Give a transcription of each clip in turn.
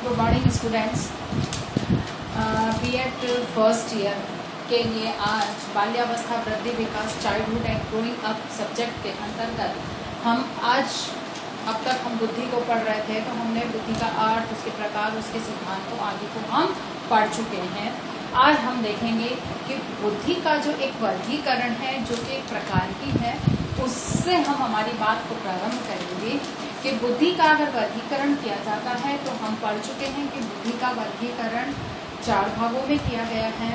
Good morning students. BEd first year के लिए आज बाल्यावस्था वृद्धि विकास childhood and growing up subject के अंतर्गत हम आज अब तक हम बुद्धि को पढ़ रहे थे, तो हमने बुद्धि का अर्थ, उसके प्रकार, उसके सिद्धांतों आदि को हम पढ़ चुके हैं। आज हम देखेंगे कि बुद्धि का जो एक वर्गीकरण है, जो कि एक प्रकार की है, उससे हम हमारी बात को प्रारंभ करेंगे कि बुद्धि का अगर वर्गीकरण किया जाता है तो हम पढ़ चुके हैं कि बुद्धि का वर्गीकरण 4 भागों में किया गया है।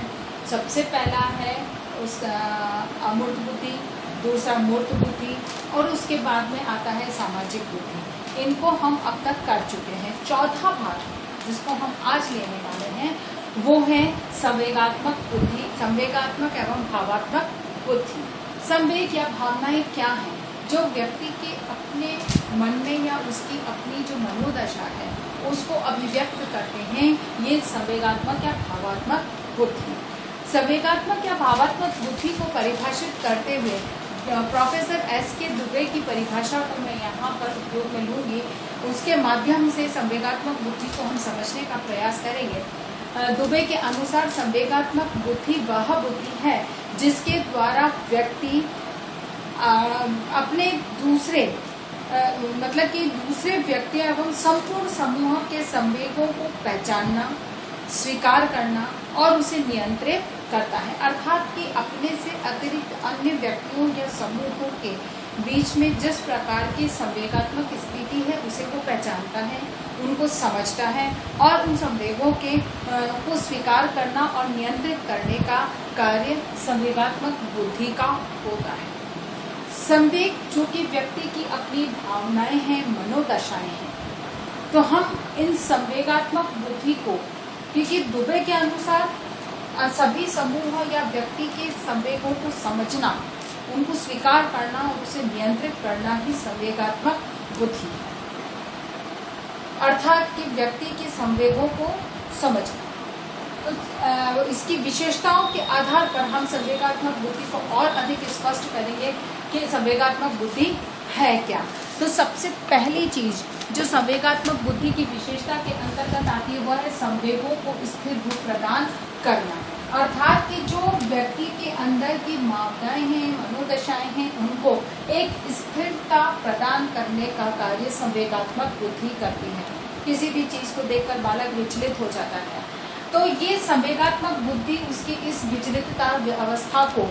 सबसे पहला है उसका अमूर्त बुद्धि, दूसरा मूर्त बुद्धि और उसके बाद में आता है सामाजिक बुद्धि। इनको हम अब तक कर चुके हैं। चौथा भाग जिसको हम आज लेने वाले हैं वो है संवेगात्मक बुद्धि, संवेगात्मक एवं भावात्मक बुद्धि। संवेग या भावनाएं क्या हैं जो व्यक्ति के अपने मन में या उसकी अपनी जो मनोदशा है उसको अभिव्यक्त करते हैं, ये संवेगात्मक या भावात्मक बुद्धि। संवेगात्मक या भावात्मक बुद्धि को परिभाषित करते हुए प्रोफेसर एस.के. दुबे की परिभाषा को मैं यहाँ पर उपयोग में लूंगी। उसके माध्यम से संवेगात्मक बुद्धि को हम समझने का प्रयास करेंगे। दुबे के अनुसार संवेगात्मक बुद्धि वह बुद्धि है जिसके द्वारा व्यक्ति अपने दूसरे मतलब कि दूसरे व्यक्ति एवं संपूर्ण समूह के संवेगों को पहचानना, स्वीकार करना और उसे नियंत्रित करता है। अर्थात कि अपने से अतिरिक्त अन्य व्यक्तियों या समूहों के बीच में जिस प्रकार की संवेगात्मक स्थिति है उसे वो पहचानता है, उनको समझता है और उन संवेगों के को स्वीकार करना और नियंत्रित करने का कार्य संवेगात्मक बुद्धि का होता है। संवेग जो कि व्यक्ति की अपनी भावनाएं हैं, मनोदशाएं हैं, तो हम इन संवेगात्मक बुद्धि को, क्योंकि दुबे के अनुसार सभी समूह या व्यक्ति के संवेगों को समझना, उनको स्वीकार करना और उसे नियंत्रित करना ही संवेगात्मक बुद्धि है। अर्थात कि व्यक्ति के संवेगों को समझना। तो इसकी विशेषताओं के आधार पर हम संवेगात्मक बुद्धि को और अधिक स्पष्ट करेंगे कि संवेगात्मक बुद्धि है क्या। तो सबसे पहली चीज जो संवेगात्मक बुद्धि की विशेषता के अंतर्गत आती है वह है संवेगों को स्थिर रूप प्रदान करना। अर्थात कि जो व्यक्ति के अंदर की भावनाएं हैं, मनोदशाएं हैं, उनको एक स्थिरता प्रदान करने का कार्य संवेगात्मक बुद्धि करती है। किसी भी चीज को देखकर बालक विचलित हो जाता है, तो ये संवेगात्मक बुद्धि उसकी इस विचलितता अवस्था को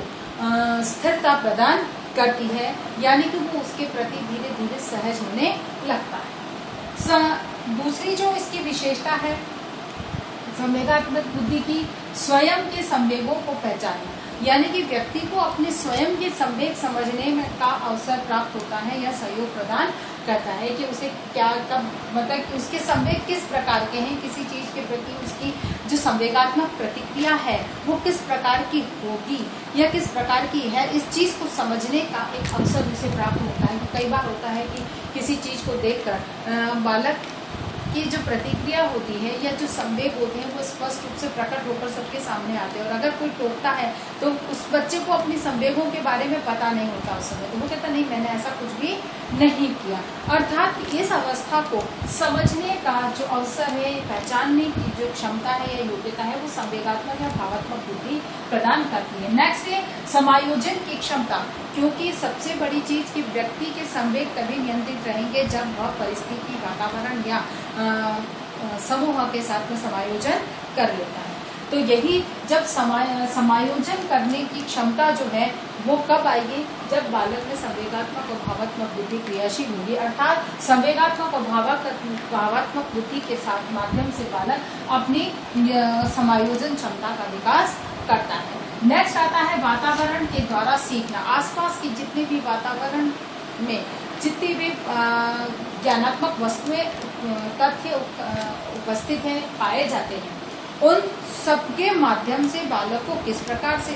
स्थिरता प्रदान करती है, यानी कि वो उसके प्रति धीरे धीरे सहज होने लगता है। दूसरी जो इसकी विशेषता है संवेगात्मक बुद्धि की, स्वयं के संवेगों को पहचानना, यानी कि व्यक्ति को अपने स्वयं के संवेग समझने में का अवसर प्राप्त होता है या सहयोग प्रदान करता है कि उसे क्या कब मतलब कि उसके संवेग किस प्रकार के हैं, किसी चीज के प्रति उसकी जो संवेगात्मक प्रतिक्रिया है वो किस प्रकार की होगी या किस प्रकार की है, इस चीज को समझने का एक अवसर उसे प्राप्त होता है। कई बार होता है कि किसी चीज को देखकर बालक की जो प्रतिक्रिया होती है या जो संवेग होते हैं वो स्पष्ट रूप से प्रकट होकर सबके सामने आते हैं, और अगर कोई टोकता है तो उस बच्चे को अपनी संवेगों के बारे में पता नहीं होता उस समय, तो वो कहता नहीं मैंने ऐसा कुछ भी नहीं किया। अर्थात इस अवस्था को समझने का जो अवसर है, पहचानने की जो क्षमता है या योग्यता है, वो संवेगात्मक या भावात्मक बुद्धि प्रदान करती है। नेक्स्ट है समायोजन की क्षमता, क्योंकि सबसे बड़ी चीज कि व्यक्ति के संवेग तभी नियंत्रित रहेंगे जब वह परिस्थिति, वातावरण या समूह के साथ में समायोजन कर लेता है। तो यही जब समायोजन करने की क्षमता जो है वो कब आएगी, जब बालक में संवेगात्मक और भावात्मक बुद्धि क्रियाशील होगी। अर्थात संवेगात्मक और भावात्मक बुद्धि के साथ माध्यम से बालक अपनी समायोजन क्षमता का विकास करता है। नेक्स्ट आता है वातावरण के द्वारा सीखना। आसपास की जितने भी वातावरण में जितनी भी ज्ञानात्मक वस्तुएं, तथ्य उपस्थित हैं, पाए जाते हैं, उन सबके माध्यम से बालक को किस प्रकार से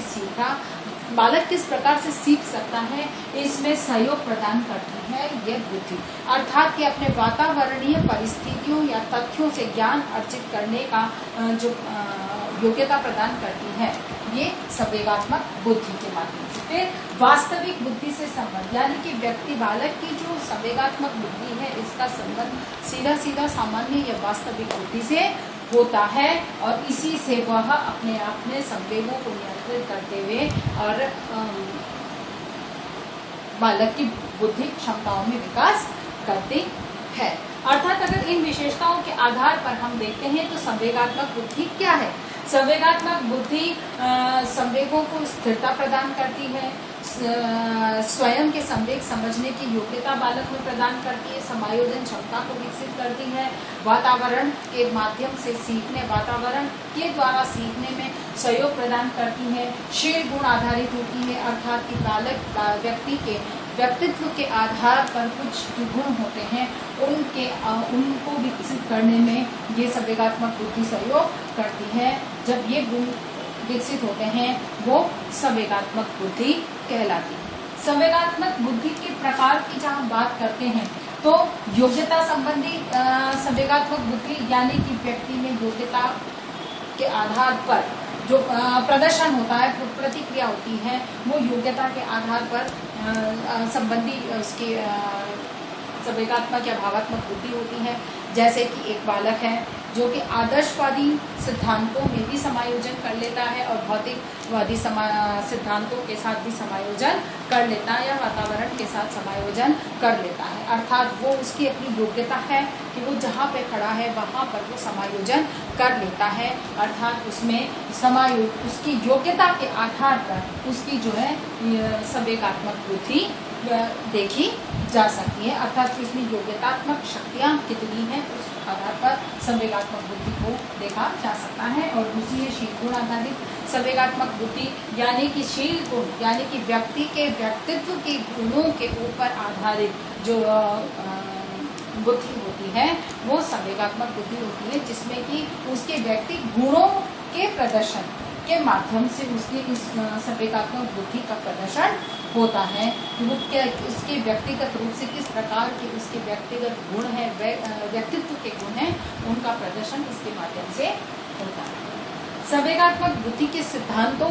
बालक किस प्रकार से सीख सकता है, इसमें सहयोग प्रदान करती है यह बुद्धि। अर्थात कि अपने वातावरणीय परिस्थितियों या तथ्यों से ज्ञान अर्जित करने का जो योग्यता प्रदान करती है ये संवेगात्मक बुद्धि के माध्यम से। फिर वास्तविक बुद्धि से संबंध, यानी कि व्यक्ति बालक की जो संवेगात्मक बुद्धि है इसका संबंध सीधा सीधा सामान्य या वास्तविक बुद्धि से होता है और इसी से वह अपने आप में संवेगों को नियंत्रित करते हुए और बालक की बुद्धि क्षमताओं में विकास करती है। अर्थात अगर इन विशेषताओं के आधार पर हम देखते हैं तो संवेगात्मक बुद्धि क्या है। संवेगात्मक बुद्धि संवेगों को स्थिरता प्रदान करती है, स्वयं के संवेग समझने की योग्यता बालक में प्रदान करती है, समायोजन क्षमता को विकसित करती है, वातावरण के माध्यम से सीखने, वातावरण के द्वारा सीखने में सहयोग प्रदान करती है, शील गुण आधारित होती है, अर्थात कि बालक व्यक्ति के व्यक्तित्व के आधार पर कुछ जो गुण होते हैं उनको विकसित करने में ये संवेगात्मक बुद्धि सहयोग करती है। जब ये गुण विकसित होते हैं वो संवेगात्मक बुद्धि कहलाती है। संवेगात्मक बुद्धि के प्रकार की जहाँ बात करते हैं तो योग्यता संबंधी संवेगात्मक बुद्धि, यानी कि व्यक्ति में योग्यता के आधार पर जो प्रदर्शन होता है, प्रतिक्रिया होती है, वो योग्यता के आधार पर संबंधी उसकी संवेगात्मक या भावात्मक बुद्धि होती है। जैसे कि एक बालक है जो कि आदर्शवादी सिद्धांतों में भी समायोजन कर लेता है और भौतिकवादी सिद्धांतों के साथ भी समायोजन कर लेता है या वातावरण के साथ समायोजन कर लेता है। अर्थात वो उसकी अपनी योग्यता है कि वो जहाँ पे खड़ा है वहाँ पर वो समायोजन कर लेता है। अर्थात उसमें उसकी योग्यता के आधार पर उसकी जो है संवेगात्मक बुद्धि देखी जा सकती है। अर्थात इसमें योग्यतात्मक शक्तियाँ कितनी हैं उस आधार पर संवेगात्मक बुद्धि को देखा जा सकता है। और दूसरी है शील गुण आधारित संवेगात्मक बुद्धि, यानी कि शील गुण यानी कि व्यक्ति के व्यक्तित्व के गुणों के ऊपर आधारित जो बुद्धि होती है वो संवेगात्मक बुद्धि होती है, जिसमें कि उसके व्यक्ति गुणों के प्रदर्शन के माध्यम से उसकी इस संवेगात्मक बुद्धि का प्रदर्शन होता है कि वो क्या उसके व्यक्तिगत रूप से किस प्रकार के उसके व्यक्तिगत गुण हैं, व्यक्तित्व के गुण हैं, उनका प्रदर्शन इसके माध्यम से होता है। संवेगात्मक बुद्धि के सिद्धांतों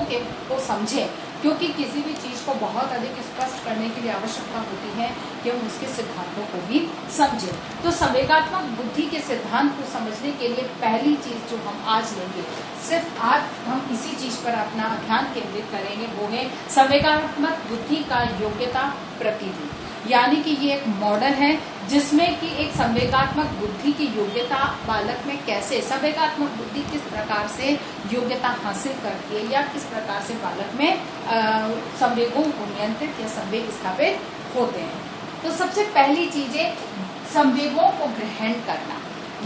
को समझें, क्योंकि किसी भी चीज़ को बहुत अधिक स्पष्ट करने के लिए आवश्यकता होती है कि हम उसके सिद्धांतों को भी समझें। तो संवेगात्मक बुद्धि के सिद्धांत को समझने के लिए पहली चीज़ जो हम आज लेंगे, सिर्फ आज हम इसी चीज़ पर अपना ध्यान केंद्रित करेंगे, वो है संवेगात्मक बुद्धि का योग्यता प्रतिनिधि। यानी कि ये एक मॉडल है जिसमें कि एक संवेगात्मक बुद्धि की योग्यता बालक में कैसे, संवेगात्मक बुद्धि किस प्रकार से योग्यता हासिल करती है या किस प्रकार से बालक में संवेगों को नियंत्रित या संवेग स्थापित होते हैं। तो सबसे पहली चीज है संवेगों को ग्रहण करना,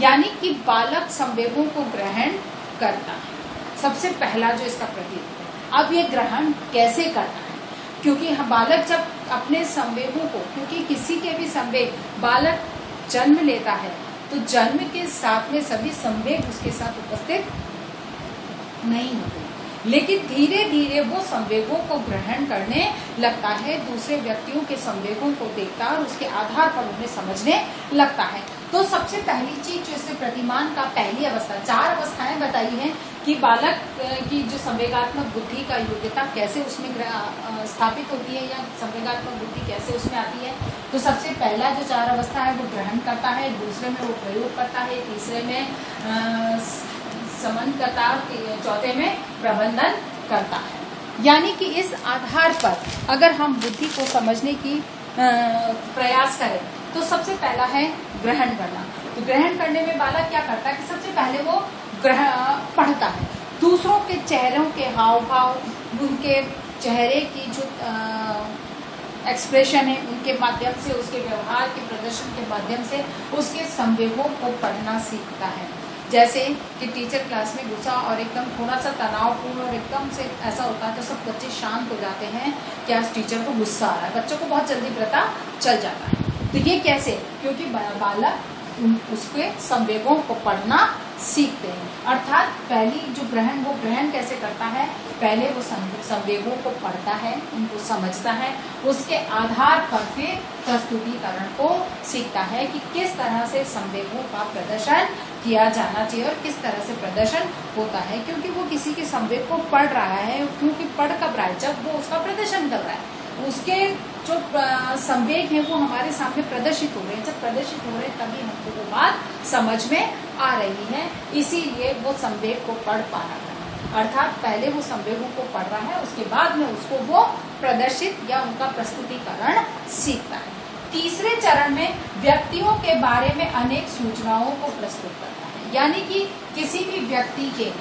यानी कि बालक संवेगों को ग्रहण करता है। सबसे पहला जो इसका प्रतीक है। अब ये ग्रहण कैसे करना है, क्योंकि बालक जब अपने संवेगों को, क्योंकि किसी के भी संवेग, बालक जन्म लेता है तो जन्म के साथ में सभी संवेग उसके साथ उपस्थित नहीं होते, लेकिन धीरे धीरे वो संवेगों को ग्रहण करने लगता है, दूसरे व्यक्तियों के संवेगों को देखता है और उसके आधार पर उन्हें समझने लगता है। तो सबसे पहली चीज जो इससे प्रतिमान का पहली अवस्था, 4 अवस्थाएं बताई हैं कि बालक की जो संवेगात्मक बुद्धि का योग्यता कैसे उसमें स्थापित होती है या संवेगात्मक बुद्धि कैसे उसमें आती है। तो सबसे पहला जो 4 अवस्था है वो ग्रहण करता है, दूसरे में वो प्रयोग करता है, तीसरे में समन करता है, चौथे में प्रबंधन करता है। यानी कि इस आधार पर अगर हम बुद्धि को समझने की प्रयास करें तो सबसे पहला है ग्रहण करना। तो ग्रहण करने में बालक क्या करता है कि सबसे पहले वो पढ़ता है, दूसरों के चेहरों के हाव भाव, उनके चेहरे की जो एक्सप्रेशन है उनके माध्यम से, उसके व्यवहार के प्रदर्शन के माध्यम से उसके संवेगों को पढ़ना सीखता है। जैसे कि टीचर क्लास में गुस्सा और एकदम थोड़ा सा तनावपूर्ण और एकदम से ऐसा होता है तो सब बच्चे शांत हो जाते हैं कि आज टीचर को गुस्सा आ रहा है, बच्चों को बहुत जल्दी पता चल जाता है। तो ये कैसे, क्योंकि बालक उसके संवेगों को पढ़ना सीखते हैं। अर्थात पहली जो ग्रहण, वो ग्रहण कैसे करता है, पहले वो संवेगों को पढ़ता है, उनको समझता है, उसके आधार पर फिर प्रस्तुतिकरण को सीखता है कि किस तरह से संवेगों का प्रदर्शन किया जाना चाहिए और किस तरह से प्रदर्शन होता है, क्योंकि वो किसी के संवेग को पढ़ रहा है। क्योंकि पढ़ कब रहा है, जब वो उसका प्रदर्शन कर रहा है, उसके जो संवेग है वो हमारे सामने प्रदर्शित हो रहे हैं। जब प्रदर्शित हो रहे हैं तभी हमको वो बात समझ में आ रही है, इसीलिए वो संवेग को पढ़ पा रहा है। अर्थात पहले वो संवेगों को पढ़ रहा है, उसके बाद में उसको वो प्रदर्शित या उनका प्रस्तुतिकरण सीखता है। तीसरे चरण में व्यक्तियों के बारे में अनेक सूचनाओं को प्रस्तुत करता है, यानी कि किसी भी व्यक्ति के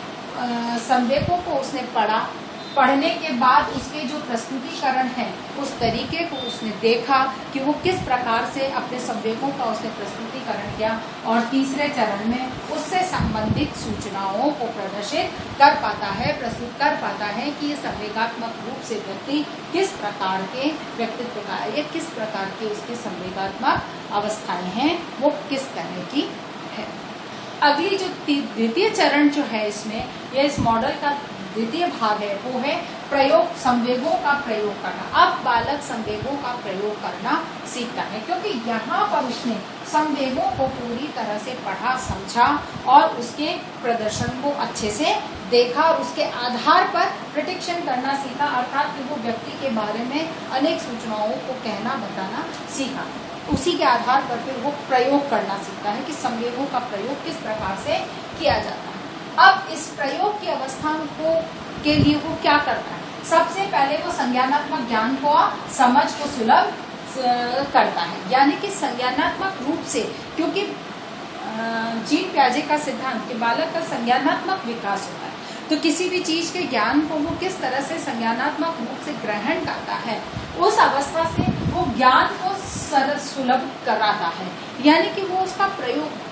संवेगों को उसने पढ़ा, पढ़ने के बाद उसके जो प्रस्तुतिकरण है उस तरीके को उसने देखा कि वो किस प्रकार से अपने संवेगों का उसने प्रस्तुतिकरण किया, और तीसरे चरण में उससे संबंधित सूचनाओं को प्रदर्शित कर पाता है, प्रस्तुत कर पाता है कि ये संवेगात्मक रूप से व्यक्ति किस प्रकार के व्यक्तित्व का है या किस प्रकार की उसकी संवेगात्मक अवस्थाएं हैं, वो किस तरह की है। अगली जो द्वितीय चरण जो है इसमें, यह इस मॉडल का द्वितीय भाग है, वो है प्रयोग, संवेगों का प्रयोग करना। अब बालक संवेगों का प्रयोग करना सीखता है, क्योंकि यहाँ पर उसने संवेगों को पूरी तरह से पढ़ा, समझा और उसके प्रदर्शन को अच्छे से देखा और उसके आधार पर प्रेडिक्शन करना सीखा, अर्थात कि वो व्यक्ति के बारे में अनेक सूचनाओं को कहना बताना सीखा। उसी के आधार पर फिर वो प्रयोग करना सीखता है कि संवेगों का प्रयोग किस प्रकार से किया जाता है। अब इस प्रयोग की अवस्था को के लिए वो क्या करता है, सबसे पहले वो संज्ञानात्मक ज्ञान को, समझ को सुलभ करता है, यानी कि संज्ञानात्मक रूप से, क्योंकि जीन प्याजे का सिद्धांत कि बालक का संज्ञानात्मक विकास होता है, तो किसी भी चीज के ज्ञान को वो किस तरह से संज्ञानात्मक रूप से ग्रहण करता है, उस अवस्था से वो ज्ञान को सरल सुलभ कराता है, यानी कि वो उसका प्रयोग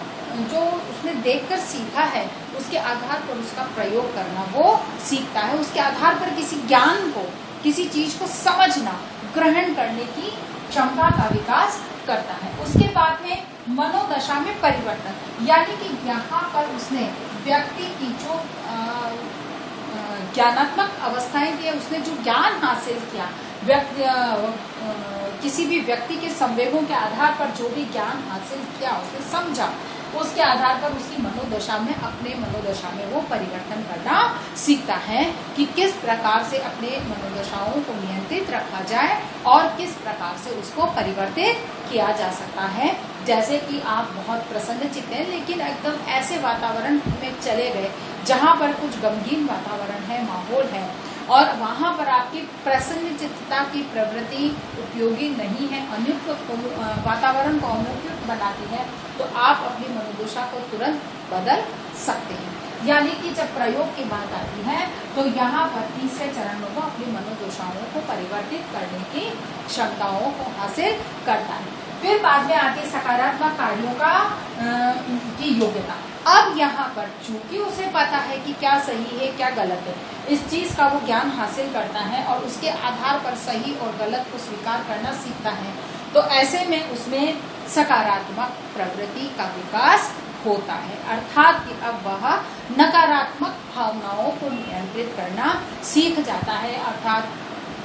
जो उसने देखकर सीखा है उसके आधार पर उसका प्रयोग करना वो सीखता है। उसके आधार पर किसी ज्ञान को, किसी चीज को समझना, ग्रहण करने की क्षमता का विकास करता है। उसके बाद में मनोदशा में परिवर्तन, यानी कि यहाँ पर उसने व्यक्ति की जो ज्ञानात्मक अवस्थाएं थी, उसने जो ज्ञान हासिल किया, किसी भी व्यक्ति के संवेगों के आधार पर जो भी ज्ञान हासिल किया, उसने समझा, उसके आधार पर उसकी मनोदशा में, अपने मनोदशा में वो परिवर्तन करना सीखता है कि किस प्रकार से अपने मनोदशाओं को नियंत्रित रखा जाए और किस प्रकार से उसको परिवर्तित किया जा सकता है। जैसे कि आप बहुत प्रसन्नचित्त हैं, लेकिन एकदम ऐसे वातावरण में चले गए जहाँ पर कुछ गमगीन वातावरण है, माहौल है, और वहाँ पर आपकी प्रसन्नचित्तता की प्रवृत्ति उपयोगी नहीं है, अनुपयुक्त वातावरण को अनुपयुक्त बनाती है, तो आप अपनी मनोदशा को तुरंत बदल सकते हैं। यानी कि जब प्रयोग की बात आती है तो यहाँ पर तीसरे चरण में वो अपनी मनोदशाओं को परिवर्तित करने की क्षमताओं को हासिल करता है। फिर बाद में आती है सकारात्मक कार्यों का की योग्यता। अब यहाँ पर चूंकि उसे पता है कि क्या सही है क्या गलत है, इस चीज का वो ज्ञान हासिल करता है और उसके आधार पर सही और गलत को स्वीकार करना सीखता है, तो ऐसे में उसमें सकारात्मक प्रवृत्ति का विकास होता है, अर्थात कि अब वह नकारात्मक भावनाओं को नियंत्रित करना सीख जाता है, अर्थात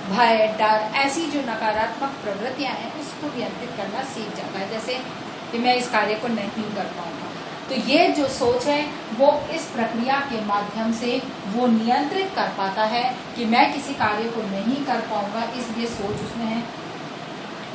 भय, डर, ऐसी जो नकारात्मक प्रवृत्तियां हैं उसको नियंत्रित करना सीख जाता है। जैसे कि मैं इस कार्य को नहीं कर पाऊंगा, तो ये जो सोच है वो इस प्रक्रिया के माध्यम से वो नियंत्रित कर पाता है कि मैं किसी कार्य को नहीं कर पाऊंगा, इसलिए सोच उसमें है।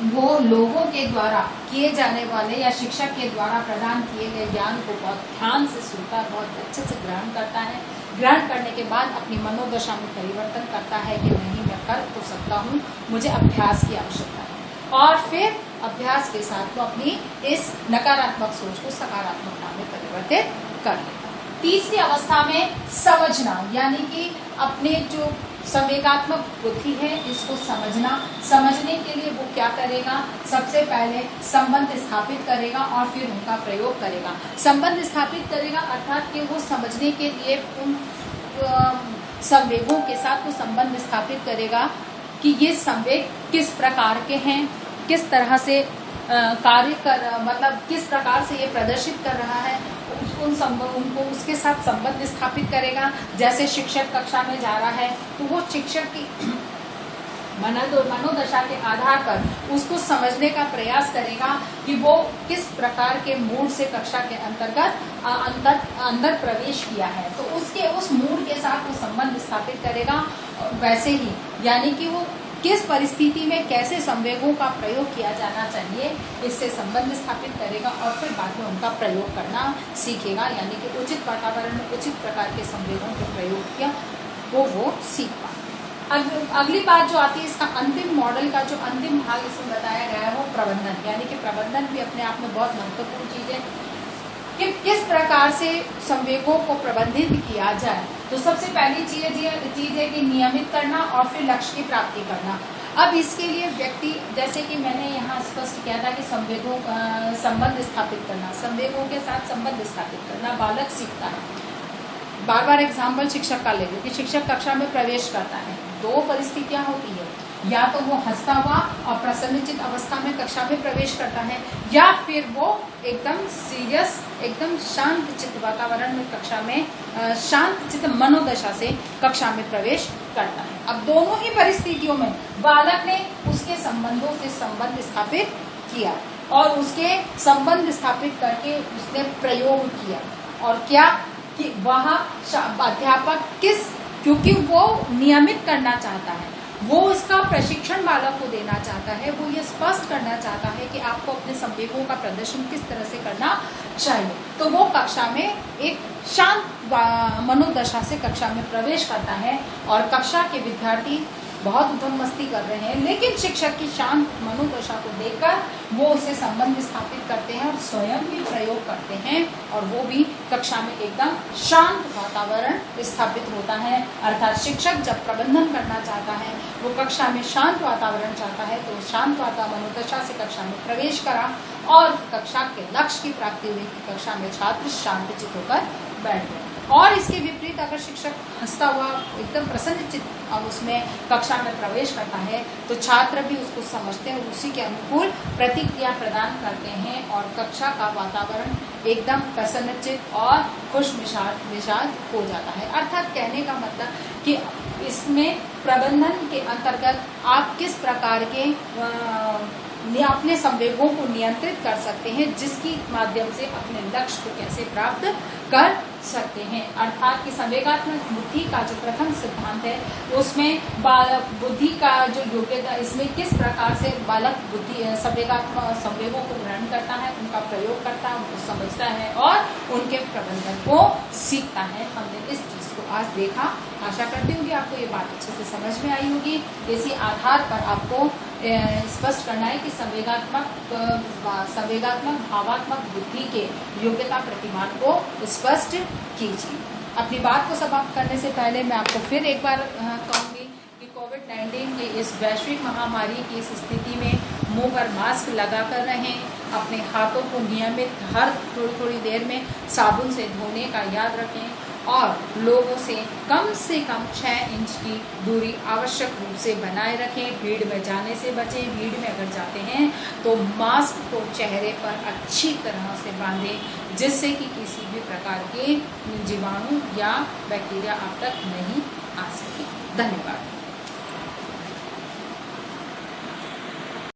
वो लोगों के द्वारा किए जाने वाले या शिक्षक के द्वारा प्रदान किए गए ज्ञान को बहुत ध्यान से सुनता है, बहुत अच्छे से ग्रहण करता है। ग्रहण करने के बाद अपनी मनोदशा में परिवर्तन करता है कि नहीं, मैं कर तो सकता हूँ, मुझे अभ्यास की आवश्यकता है, और फिर अभ्यास के साथ वो अपनी इस नकारात्मक सोच को सकारात्मकता में परिवर्तित कर लेगा। तीसरी अवस्था में समझना, यानी कि अपने जो संवेगात्मक बुद्धि है इसको समझना। समझने के लिए वो क्या करेगा, सबसे पहले संबंध स्थापित करेगा और फिर उनका प्रयोग करेगा। संबंध स्थापित करेगा अर्थात कि वो समझने के लिए उन संवेगों के साथ वो संबंध स्थापित करेगा कि ये संवेग किस प्रकार के हैं, किस तरह से कार्य कर, मतलब किस प्रकार से ये प्रदर्शित कर रहा है, उनको उसके साथ संबंध स्थापित करेगा। जैसे शिक्षक कक्षा में जा रहा है तो वो शिक्षक की मनोदशा के आधार पर उसको समझने का प्रयास करेगा कि वो किस प्रकार के मूड से कक्षा के अंदर प्रवेश किया है, तो उसके उस मूड के साथ वो संबंध स्थापित करेगा। वैसे ही यानी कि वो किस परिस्थिति में कैसे संवेगों का प्रयोग किया जाना चाहिए, इससे संबंध स्थापित करेगा और फिर बाद में उनका प्रयोग करना सीखेगा। यानी कि उचित वातावरण में उचित प्रकार के संवेगों के प्रयोग किया वो सीख पाए। अगली बात जो आती है, इसका अंतिम मॉडल का जो अंतिम भाग इसमें बताया गया है वो प्रबंधन। यानी कि प्रबंधन भी अपने आप में बहुत महत्वपूर्ण चीज है कि किस प्रकार से संवेगों को प्रबंधित किया जाए। तो सबसे पहली चीज है कि नियमित करना और फिर लक्ष्य की प्राप्ति करना। अब इसके लिए व्यक्ति, जैसे कि मैंने यहाँ स्पष्ट किया था कि संवेगों का संबंध स्थापित करना, संवेगों के साथ संबंध स्थापित करना बालक सीखता है। बार बार एग्जाम्पल शिक्षक का ले लो कि शिक्षक कक्षा में प्रवेश करता है, दो परिस्थितियां होती है, या तो वो हंसता हुआ और प्रसन्नचित अवस्था में कक्षा में प्रवेश करता है, या फिर वो एकदम सीरियस, एकदम शांत चित्त वातावरण में कक्षा में शांत चित्त मनोदशा से कक्षा में प्रवेश करता है। अब दोनों ही परिस्थितियों में बालक ने उसके संबंधों से संबंध स्थापित किया और उसके संबंध स्थापित करके उसने प्रयोग किया। और क्या कि वह अध्यापक क्योंकि वो नियमित करना चाहता है, वो उसका प्रशिक्षण बालक को देना चाहता है, वो ये स्पष्ट करना चाहता है कि आपको अपने संवेगों का प्रदर्शन किस तरह से करना चाहिए। तो वो कक्षा में एक शांत मनोदशा से कक्षा में प्रवेश करता है और कक्षा के विद्यार्थी बहुत उधम मस्ती कर रहे हैं, लेकिन शिक्षक की शांत मनोदशा को देखकर वो उसे संबंध स्थापित करते हैं और स्वयं भी प्रयोग करते हैं और वो भी कक्षा में एकदम शांत वातावरण स्थापित होता है। अर्थात शिक्षक जब प्रबंधन करना चाहता है, वो कक्षा में शांत वातावरण चाहता है, तो शांत मनोदशा से कक्षा में प्रवेश करा और कक्षा के लक्ष्य की प्राप्ति हुई कि कक्षा में छात्र शांतचित्त होकर बैठ गए। और इसके विपरीत अगर शिक्षक हंसता हुआ एकदम प्रसन्नचित्त और उसमें कक्षा में प्रवेश करता है, तो छात्र भी उसको समझते हैं और उसी के अनुकूल प्रतिक्रिया प्रदान करते हैं और कक्षा का वातावरण एकदम प्रसन्नचित्त और खुश मिजाज हो जाता है। अर्थात कहने का मतलब कि इसमें प्रबंधन के अंतर्गत आप किस प्रकार के अपने संवेगों को नियंत्रित कर सकते हैं, जिसकी माध्यम से अपने लक्ष्य को कैसे प्राप्त कर सकते हैं। अर्थात कि संवेगात्मक बुद्धि का जो प्रथम सिद्धांत है, उसमें बुद्धि का जो योग्यता, इसमें किस प्रकार से बालक बुद्धि संवेगों को ग्रहण करता है, उनका प्रयोग करता है, उनको समझता है और उनके प्रबंधन को सीखता है। हमने इस चीज को आज देखा। आशा करती हूँ कि आपको ये बात अच्छे से समझ में आई होगी। इसी आधार पर आपको स्पष्ट करना है कि संवेगात्मक भावात्मक बुद्धि के योग्यता प्रतिमान को स्पष्ट कीजिए। अपनी बात को समाप्त करने से पहले मैं आपको फिर एक बार कहूँगी कि कोविड-19 की इस वैश्विक महामारी की इस स्थिति में मुंह पर मास्क लगा कर रहें, अपने हाथों को नियमित हर थोड़ी देर में साबुन से धोने का याद रखें और लोगों से कम 6 इंच की दूरी आवश्यक रूप से बनाए रखें। भीड़ में जाने से बचें। भीड़ में अगर जाते हैं तो मास्क को चेहरे पर अच्छी तरह से बांधें, जिससे कि किसी भी प्रकार के जीवाणु या बैक्टीरिया आप तक नहीं आ सके। धन्यवाद।